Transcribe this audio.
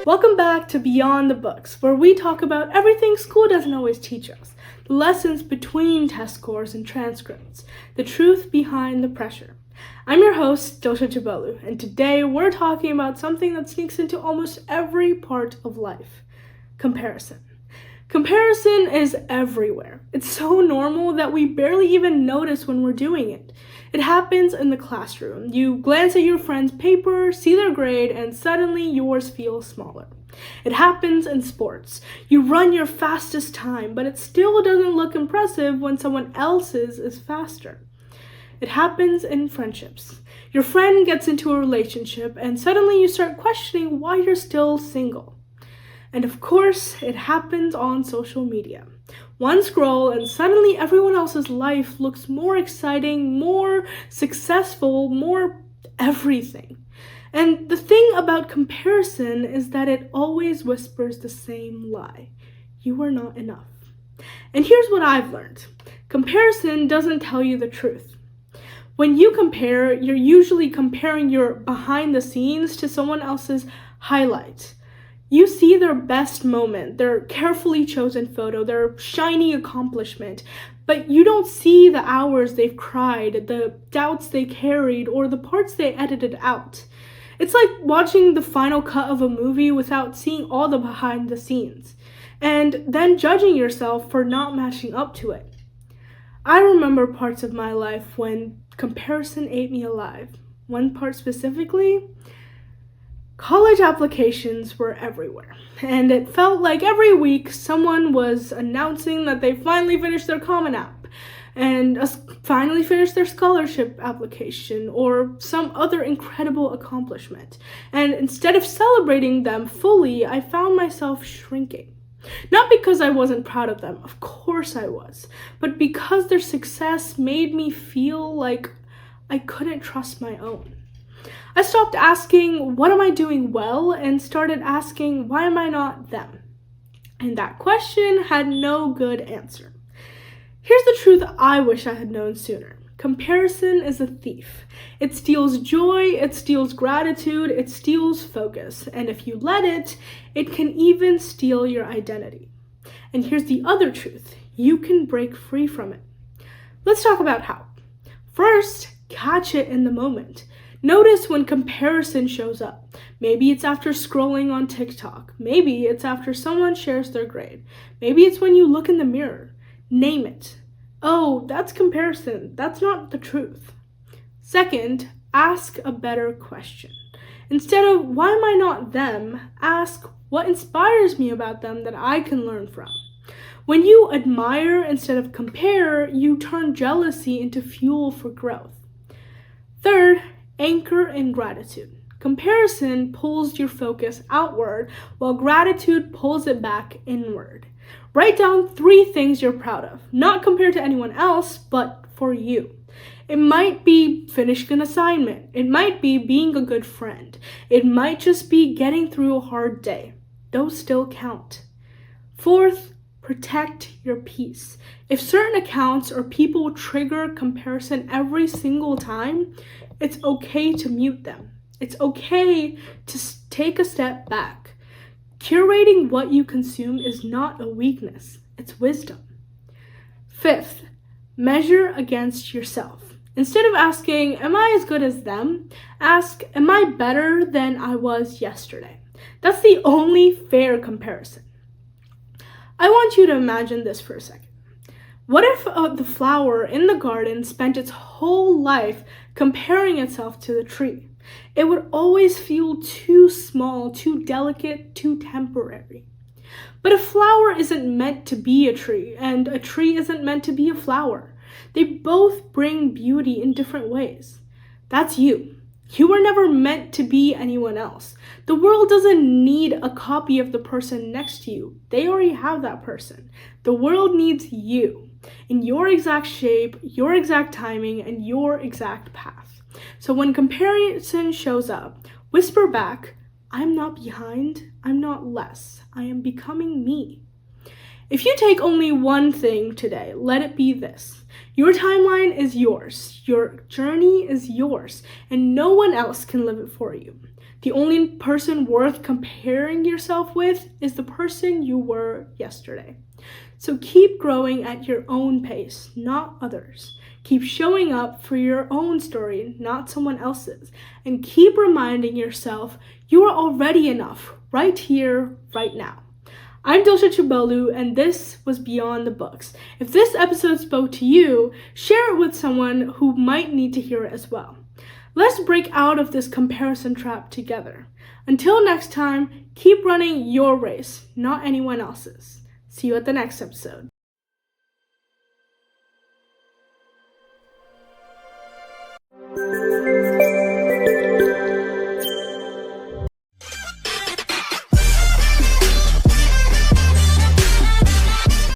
Welcome back to Beyond the Books, where we talk about everything school doesn't always teach us, the lessons between test scores and transcripts, the truth behind the pressure. I'm your host, Dosha Chabolu, and today we're talking about something that sneaks into almost every part of life: comparison. Comparison is everywhere. It's so normal that we barely even notice when we're doing it. It happens in the classroom. You glance at your friend's paper, see their grade, and suddenly yours feels smaller. It happens in sports. You run your fastest time, but it still doesn't look impressive when someone else's is faster. It happens in friendships. Your friend gets into a relationship, and suddenly you start questioning why you're still single. And of course, it happens on social media. One scroll and suddenly everyone else's life looks more exciting, more successful, more everything. And the thing about comparison is that it always whispers the same lie: you are not enough. And here's what I've learned: comparison doesn't tell you the truth. When you compare, you're usually comparing your behind the scenes to someone else's highlight. You see their best moment, their carefully chosen photo, their shiny accomplishment, but you don't see the hours they've cried, the doubts they carried, or the parts they edited out. It's like watching the final cut of a movie without seeing all the behind the scenes, and then judging yourself for not matching up to it. I remember parts of my life when comparison ate me alive. One part specifically: college applications were everywhere, and it felt like every week someone was announcing that they finally finished their Common App and finally finished their scholarship application or some other incredible accomplishment. And instead of celebrating them fully, I found myself shrinking. Not because I wasn't proud of them, of course I was, but because their success made me feel like I couldn't trust my own. I stopped asking, what am I doing well, and started asking, why am I not them? And that question had no good answer. Here's the truth I wish I had known sooner. Comparison is a thief. It steals joy, it steals gratitude, it steals focus, and if you let it, it can even steal your identity. And here's the other truth: you can break free from it. Let's talk about how. First, catch it in the moment. Notice when comparison shows up. Maybe it's after scrolling on TikTok. Maybe it's after someone shares their grade. Maybe it's when you look in the mirror. Name it. Oh, that's comparison. That's not the truth. Second, ask a better question. Instead of, why am I not them? Ask, what inspires me about them that I can learn from? When you admire instead of compare, you turn jealousy into fuel for growth. Third, anchor in gratitude. Comparison pulls your focus outward, while gratitude pulls it back inward. Write down 3 things you're proud of, not compared to anyone else, but for you. It might be finishing an assignment. It might be being a good friend. It might just be getting through a hard day. Those still count. Fourth, protect your peace. If certain accounts or people trigger comparison every single time, it's okay to mute them. It's okay to take a step back. Curating what you consume is not a weakness, it's wisdom. Fifth, measure against yourself. Instead of asking, am I as good as them? Ask, am I better than I was yesterday? That's the only fair comparison. I want you to imagine this for a second. What if the flower in the garden spent its whole life comparing itself to the tree? It would always feel too small, too delicate, too temporary. But a flower isn't meant to be a tree, and a tree isn't meant to be a flower. They both bring beauty in different ways. That's you. You were never meant to be anyone else. The world doesn't need a copy of the person next to you. They already have that person. The world needs you, in your exact shape, your exact timing, and your exact path. So when comparison shows up, whisper back, I'm not behind, I'm not less, I am becoming me. If you take only one thing today, let it be this: your timeline is yours, your journey is yours, and no one else can live it for you. The only person worth comparing yourself with is the person you were yesterday. So keep growing at your own pace, not others. Keep showing up for your own story, not someone else's. And keep reminding yourself you are already enough, right here, right now. I'm Dilsha Chubolu, and this was Beyond the Books. If this episode spoke to you, share it with someone who might need to hear it as well. Let's break out of this comparison trap together. Until next time, keep running your race, not anyone else's. See you at the next episode.